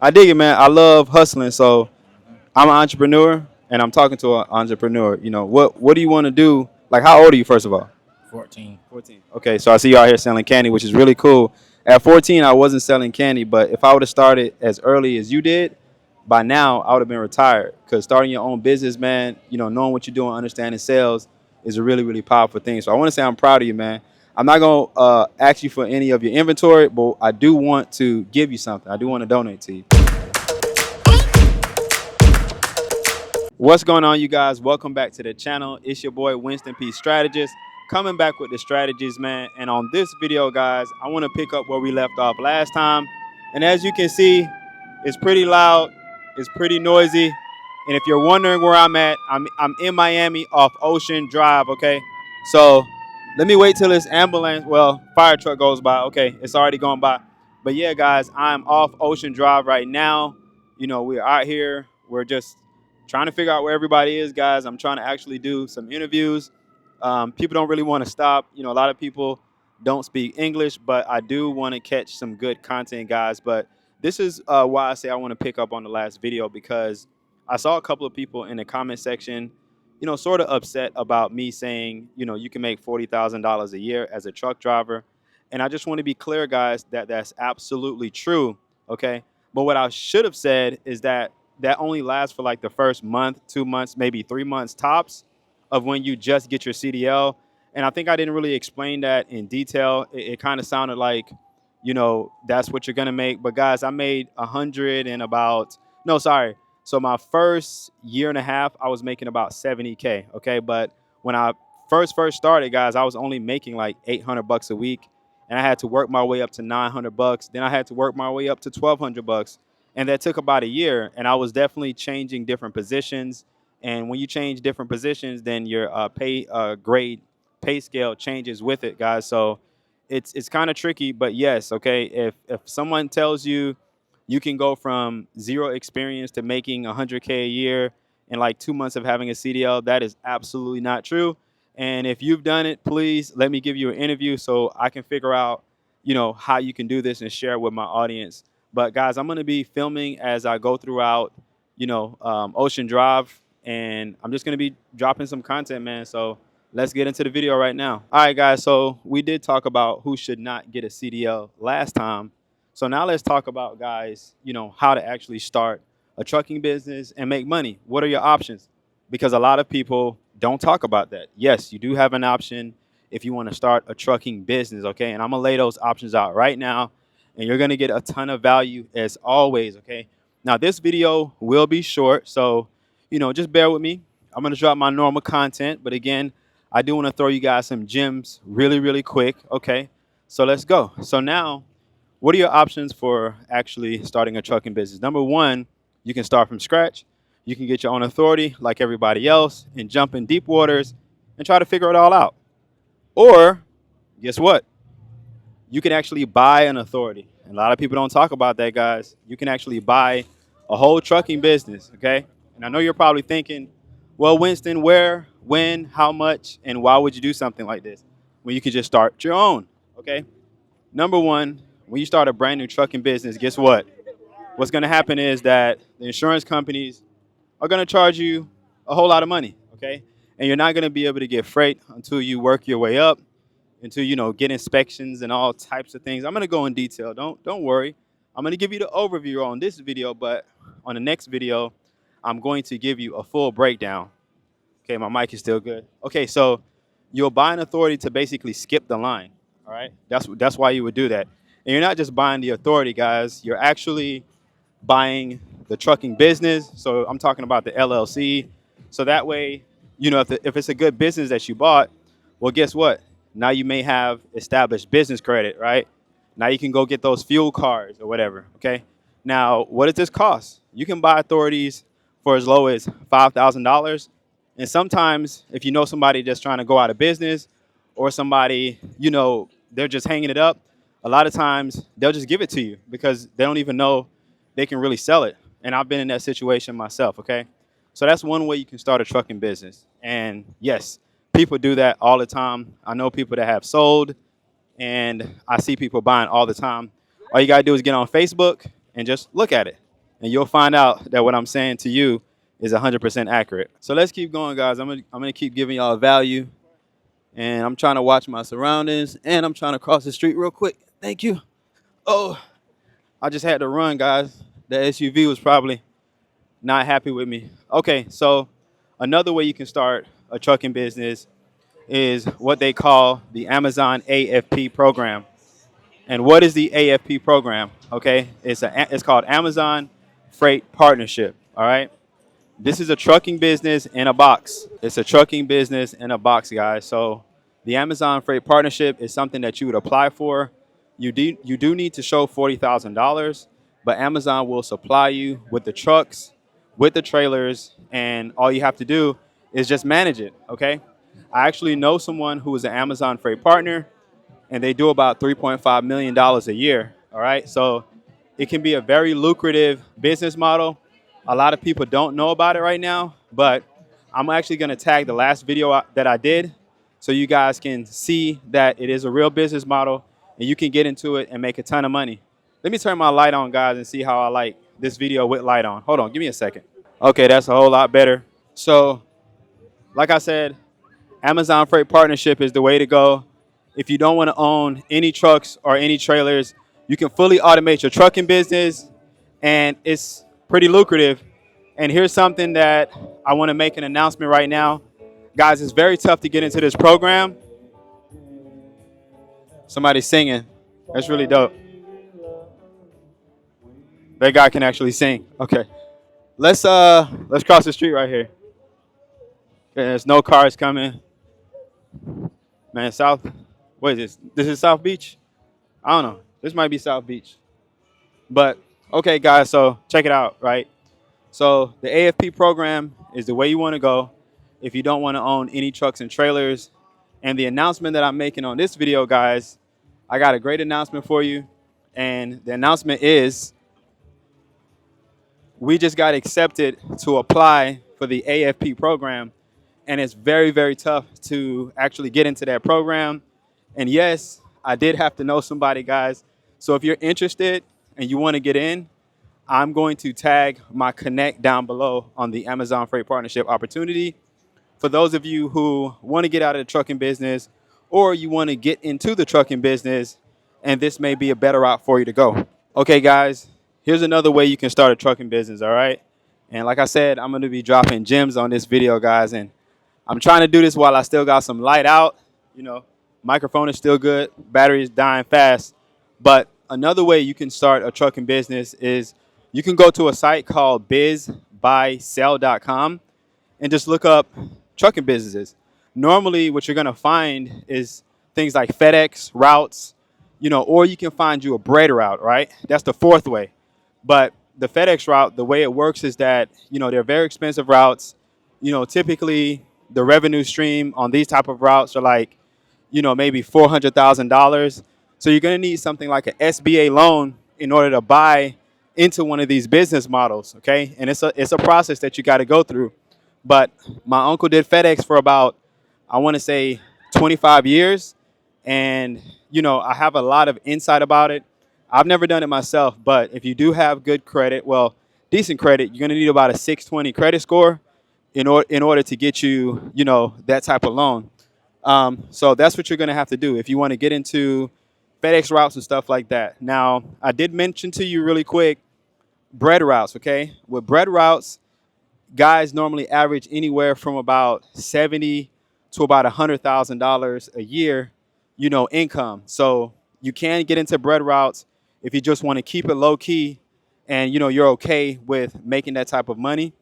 I dig it, man. I love hustling. So I'm an entrepreneur, and I'm talking to an entrepreneur. What do you want to do? Like, how old are you, first of all? 14. 14. Okay, so I see you out here selling candy, which is really cool. At 14, I wasn't selling candy, but if I would have started as early as you did, by now I would have been retired. Because starting your own business, man, knowing what you're doing, understanding sales is a really, really powerful thing. So I want to say I'm proud of you, man. I'm not going to ask you for any of your inventory, but I do want to give you something. I do want to donate to you. What's going on, you guys? Welcome back to the channel. It's your boy Winston P. Strategist, coming back with the strategies, man. And on this video, guys, I want to pick up where we left off last time. And as you can see, it's pretty loud, it's pretty noisy. And if you're wondering where I'm at, I'm in Miami off Ocean Drive, okay? So let me wait till this fire truck goes by. Okay, it's already gone by. But yeah, guys, I'm off Ocean Drive right now. We're out here. We're just trying to figure out where everybody is, guys. I'm trying to actually do some interviews. People don't really want to stop. A lot of people don't speak English, but I do want to catch some good content, guys. But this is why I say I want to pick up on the last video, because I saw a couple of people in the comment section, sort of upset about me saying, you can make $40,000 a year as a truck driver. And I just want to be clear, guys, that that's absolutely true. Okay. But what I should have said is that only lasts for like the first month, 2 months, maybe 3 months tops of when you just get your CDL. And I think I didn't really explain that in detail. It kind of sounded like, that's what you're going to make. But guys, I made 100 and about, no, sorry. So my first year and a half, I was making about 70K. Okay. But when I first started, guys, I was only making like 800 bucks a week. And I had to work my way up to 900 bucks. Then I had to work my way up to 1,200 bucks. And that took about a year. And I was definitely changing different positions. And when you change different positions, then your pay scale changes with it, guys. So it's kind of tricky. But yes, okay, if someone tells you you can go from zero experience to making 100K a year in like 2 months of having a CDL, that is absolutely not true. And if you've done it, please let me give you an interview so I can figure out, how you can do this and share it with my audience. But guys, I'm going to be filming as I go throughout, Ocean Drive, and I'm just going to be dropping some content, man. So let's get into the video right now. All right, guys. So we did talk about who should not get a CDL last time. So now let's talk about, guys, how to actually start a trucking business and make money. What are your options? Because a lot of people don't talk about that. Yes, you do have an option if you want to start a trucking business, okay? And I'm going to lay those options out right now, and you're going to get a ton of value as always, okay? Now, this video will be short, so, just bear with me. I'm going to drop my normal content, but again, I do want to throw you guys some gems really, really quick, okay? So let's go. So now, what are your options for actually starting a trucking business? Number one, you can start from scratch. You can get your own authority like everybody else and jump in deep waters and try to figure it all out. Or, guess what? You can actually buy an authority. And a lot of people don't talk about that, guys. You can actually buy a whole trucking business, okay? And I know you're probably thinking, well, Winston, where, when, how much, and why would you do something like this when you could just start your own, okay? Number one, when you start a brand new trucking business, guess what? What's going to happen is that the insurance companies are going to charge you a whole lot of money, okay? And you're not going to be able to get freight until you work your way up, until get inspections and all types of things. I'm going to go in detail. Don't worry. I'm going to give you the overview on this video, but on the next video, I'm going to give you a full breakdown. Okay, my mic is still good. Okay, so you'll buy an authority to basically skip the line. All right, that's why you would do that. And you're not just buying the authority, guys. You're actually buying the trucking business. So I'm talking about the LLC. So that way, if it's a good business that you bought, well, guess what? Now you may have established business credit, right? Now you can go get those fuel cards or whatever, okay? Now, what does this cost? You can buy authorities for as low as $5,000. And sometimes if you know somebody just trying to go out of business, or somebody, they're just hanging it up, a lot of times they'll just give it to you because they don't even know they can really sell it. And I've been in that situation myself, okay? So that's one way you can start a trucking business. And yes, people do that all the time. I know people that have sold, and I see people buying all the time. All you gotta do is get on Facebook and just look at it. and you'll find out that what I'm saying to you is 100% accurate. So let's keep going, guys. I'm gonna keep giving y'all value, and I'm trying to watch my surroundings, and I'm trying to cross the street real quick. Thank you. Oh, I just had to run, guys. The SUV was probably not happy with me. Okay, so another way you can start a trucking business is what they call the Amazon AFP program. And what is the AFP program? Okay, it's called Amazon Freight Partnership. All right, this is a trucking business in a box. It's a trucking business in a box, guys. So the Amazon Freight Partnership is something that you would apply for. You do need to show $40,000, but Amazon will supply you with the trucks, with the trailers, and all you have to do is just manage it. Okay, I actually know someone who is an Amazon Freight partner, and they do about $3.5 million a year. All right. So it can be a very lucrative business model. A lot of people don't know about it right now, but I'm actually going to tag the last video that I did so you guys can see that it is a real business model and you can get into it and make a ton of money. Let me turn my light on, guys, and see how I like this video with light on. Hold on. Give me a second. Okay, that's a whole lot better. So, like I said, Amazon Freight Partnership is the way to go. If you don't want to own any trucks or any trailers, you can fully automate your trucking business, and it's pretty lucrative. And here's something that I want to make an announcement right now. Guys, it's very tough to get into this program. Somebody's singing. That's really dope. That guy can actually sing. Okay. Let's cross the street right here. Okay, there's no cars coming. Man, what is this? This is South Beach? I don't know. This might be South Beach. But okay, guys, so check it out, right? So the AFP program is the way you want to go if you don't want to own any trucks and trailers. And the announcement that I'm making on this video, guys, I got a great announcement for you. And the announcement is we just got accepted to apply for the AFP program. And it's very, very tough to actually get into that program. And yes, I did have to know somebody, guys. So if you're interested and you want to get in, I'm going to tag my connect down below on the Amazon Freight Partnership opportunity. For those of you who want to get out of the trucking business or you want to get into the trucking business, and this may be a better route for you to go. Okay, guys, here's another way you can start a trucking business, all right? And like I said, I'm going to be dropping gems on this video, guys, and I'm trying to do this while I still got some light out. You know, microphone is still good, battery is dying fast. But another way you can start a trucking business is you can go to a site called bizbuysell.com and just look up trucking businesses. Normally, what you're going to find is things like FedEx routes, you know, or you can find you a bread route, right? That's the fourth way. But the FedEx route, the way it works is that, you know, they're very expensive routes. You know, typically the revenue stream on these type of routes are like, you know, maybe $400,000. So you're going to need something like an SBA loan in order to buy into one of these business models, okay? And it's a process that you got to go through. But my uncle did FedEx for about, I want to say 25 years. And, you know, I have a lot of insight about it. I've never done it myself, but if you do have good credit, well, decent credit, you're going to need about a 620 credit score in order to get you, you know, that type of loan. So that's what you're going to have to do if you want to get into FedEx routes and stuff like that. Now, I did mention to you really quick, bread routes, okay? With bread routes, guys normally average anywhere from about $70,000 to about $100,000 a year, you know, income. So you can get into bread routes if you just want to keep it low key and, you know, you're okay with making that type of money.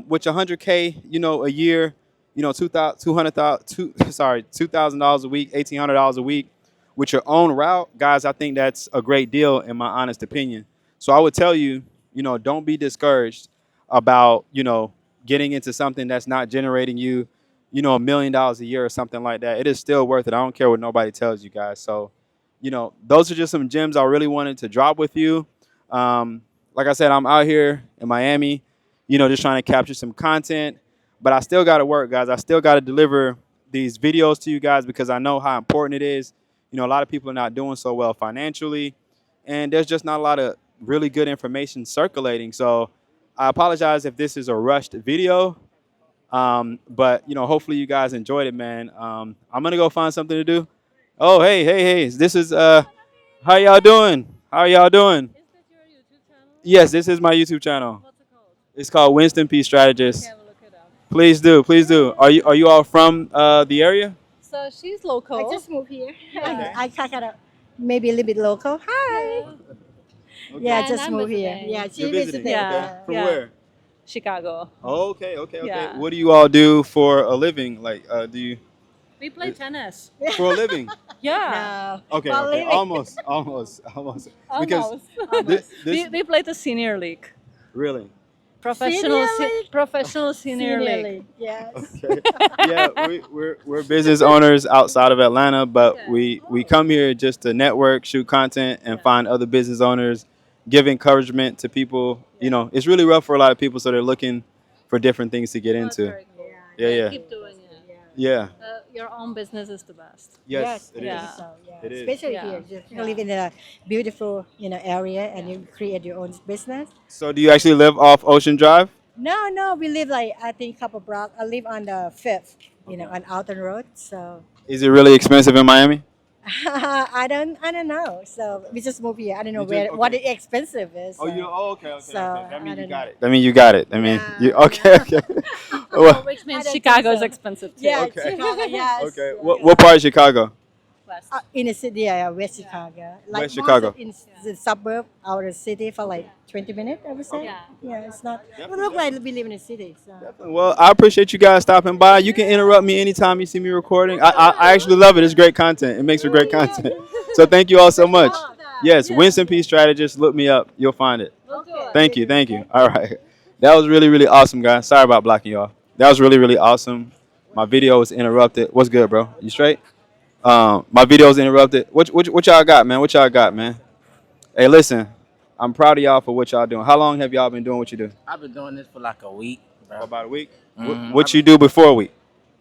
Which $100K, you know, a year, you know, $2,000 a week, $1,800 a week with your own route, guys, I think that's a great deal in my honest opinion. So I would tell you, you know, don't be discouraged about, you know, getting into something that's not generating you, you know, $1 million a year or something like that. It is still worth it. I don't care what nobody tells you, guys. So, you know, those are just some gems I really wanted to drop with you. Like I said, I'm out here in Miami, you know, just trying to capture some content, but I still got to work, guys. I still got to deliver these videos to you guys because I know how important it is. You know, a lot of people are not doing so well financially, and there's just not a lot of really good information circulating. So I apologize if this is a rushed video. But hopefully you guys enjoyed it, man. I'm gonna go find something to do. Oh, hey. This is how y'all doing? How y'all doing? Is that your YouTube channel? Yes, this is my YouTube channel. What's it called? It's called Winston P Strategist. Okay, I will look it up. Please do, please do. Are you all from the area? So she's local. I just moved here. Yeah. I kind of maybe a little bit local. Hi. Yeah. Yeah, I And just I'm moved here. visiting. Yeah, she You're visiting. visited. Yeah. Okay. From Yeah. where? Chicago. Oh, okay. Yeah. What do you all do for a living? Like, do you We play tennis. for a living? Yeah. No. Okay, Well, okay. living. Almost. Because Almost. this we play the senior league. really. Professional Senior league? professional senior league. Yes. Okay. Yeah, we're business owners outside of Atlanta, but Okay. we come here just to network, shoot content, and find other business owners, give encouragement to people. It's really rough for a lot of people, so they're looking for different things to get Oh, it's into. very cool. Yeah. Keep doing it. Yeah. Your own business is the best. Yes, it is. Yeah. So, yeah. It is. Especially Yeah. here, just you live in a beautiful, area, and you create your own business. So, do you actually live off Ocean Drive? No, we live like I think couple block. I live on the fifth, on Alton Road. So Is it really expensive in Miami? I don't know. So we just moved here. I don't know You where just- what okay. the expensive is. Oh, so- you know. Oh, okay. So, That I means you don't got know. it. That means you got it. I mean, Yeah, you yeah. okay? Well, Which means I don't think Chicago is so. expensive too. Yeah, Okay. Chicago, yes. okay. yes. What part of Chicago? West. In the city, yeah, West Chicago. Like West Chicago. most of in the suburb, out of the city for like 20 minutes, I would say. Yeah. Yeah, it's not. We Definitely, look like we live in the city. So. Well, I appreciate you guys stopping by. You can interrupt me anytime you see me recording. I actually love it. It's great content. It makes for great content. So thank you all so much. Yes, Winston P Strategist. Look me up. You'll find it. We'll do it. Thank you. All right. That was really, really awesome, guys. Sorry about blocking y'all. That was really, really awesome. My video was interrupted. What's good, bro? You straight? My video was interrupted. What y'all got, man? What y'all got, man? Hey, listen. I'm proud of y'all for what y'all doing. How long have y'all been doing what you do? I've been doing this for like a week, bro. About a week. Mhm. What you do before a week?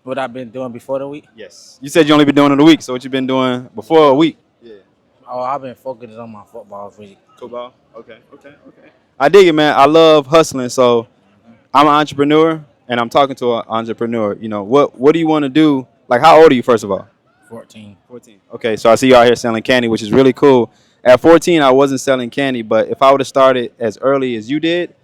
What I've been doing before the week? Yes. You said you only been doing it a week, so what you been doing before a week? Yeah. Oh, I've been focusing on my football really. Football. Okay. I dig it, man. I love hustling. So I'm an entrepreneur, and I'm talking to an entrepreneur. What do you want to do? Like, how old are you, first of all? 14. 14. Okay, so I see you out here selling candy, which is really cool. At 14, I wasn't selling candy, but if I would have started as early as you did,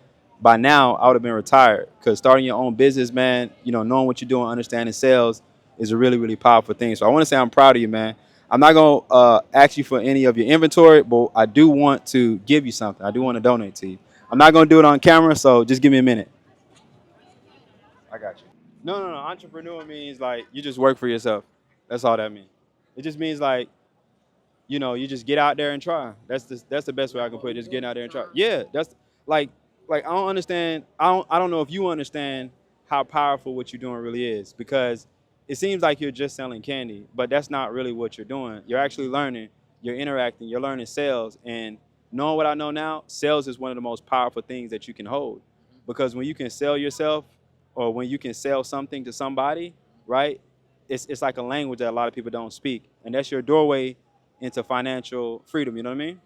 by now I would have been retired. Because starting your own business, man, knowing what you're doing, understanding sales is a really, really powerful thing. So I want to say I'm proud of you, man. I'm not going to ask you for any of your inventory, but I do want to give you something. I do want to donate to you. I'm not going to do it on camera, so just give me a minute. I got you. No. Entrepreneur means like you just work for yourself. That's all that means. It just means like, you just get out there and try. That's the best way I can put it. Just getting out there and try. Yeah, that's like I don't understand. I don't know if you understand how powerful what you're doing really is, because it seems like you're just selling candy, but that's not really what you're doing. You're actually learning. You're interacting. You're learning sales, and knowing what I know now, sales is one of the most powerful things that you can hold, because when you can sell yourself, or when you can sell something to somebody, right? It's like a language that a lot of people don't speak, and that's your doorway into financial freedom. You know what I mean?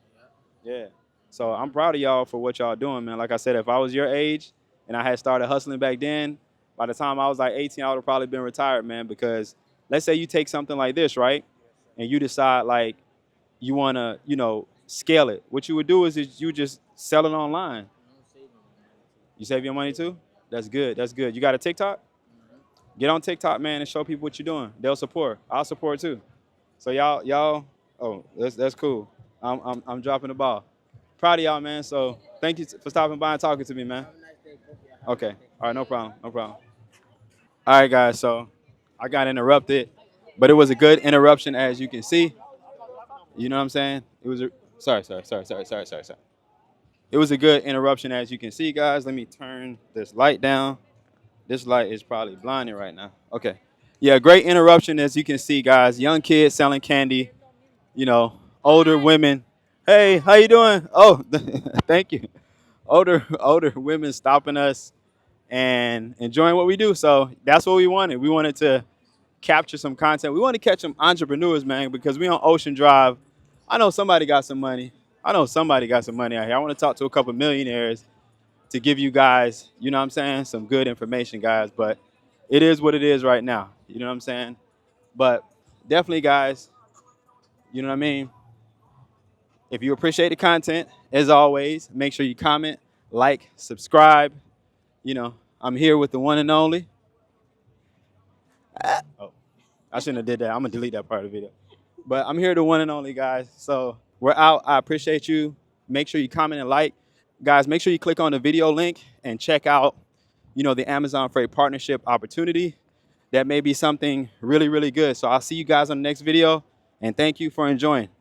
Yeah. So I'm proud of y'all for what y'all doing, man. Like I said, if I was your age and I had started hustling back then, by the time I was like 18, I would have probably been retired, man. Because let's say you take something like this, right, and you decide like you want to, scale it. What you would do is you just sell it online. You save your money too? That's good. You got a TikTok? Get on TikTok, man, and show people what you're doing. They'll support. I'll support too. So y'all. Oh, that's cool. I'm dropping the ball. Proud of y'all, man. So thank you for stopping by and talking to me, man. Okay. All right, no problem. All right, guys. So I got interrupted, but it was a good interruption, as you can see. You know what I'm saying? It was a sorry. It was a good interruption, as you can see, guys. Let me turn this light down. This light is probably blinding right now. Okay. Yeah, great interruption, as you can see, guys. Young kids selling candy, older women. Hey, how you doing? Oh, thank you. Older women stopping us and enjoying what we do. So that's what we wanted. We wanted to capture some content. We want to catch some entrepreneurs, man, because we on Ocean Drive. I know somebody got some money. I know somebody got some money out here. I want to talk to a couple millionaires to give you guys, you know what I'm saying, some good information, guys. But it is what it is right now. You know what I'm saying? But definitely, guys, you know what I mean? If you appreciate the content, as always, make sure you comment, like, subscribe. You know, I'm here with the one and only. Oh, I shouldn't have did that. I'm gonna delete that part of the video. But I'm here, the one and only, guys. So we're out. I appreciate you. Make sure you comment and like. Guys, make sure you click on the video link and check out, you know, the Amazon Freight partnership opportunity. That may be something really, really good. So I'll see you guys on the next video, and thank you for enjoying.